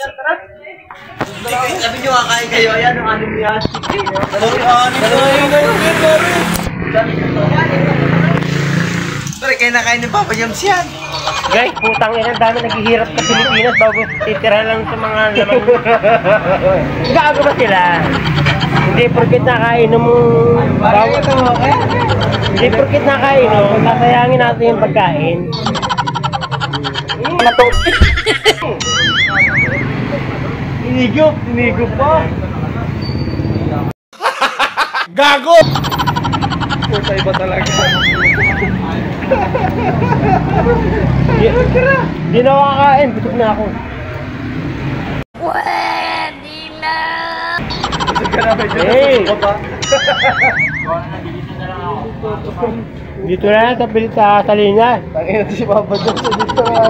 Sabi nyo kakain kayo, ayan ang anim niya. Pare, kayo nakain ng Papa Joms yan. Guys, putang ina, dami naghihirap sa Pilipinas bago titira lang sa mga lamang. Gago ba sila? Hindi porket nakainom mo. Hindi porket nakainom, sasayangin natin yung pagkain. Inigop pa. Gago! Puta iba talaga. Hindi na makakain, busog na ako. Pwede na! Busog ka na medyo. Hey! Busog ka pa. Dito na sa Salinas. Tangina si Papa Joms dito na.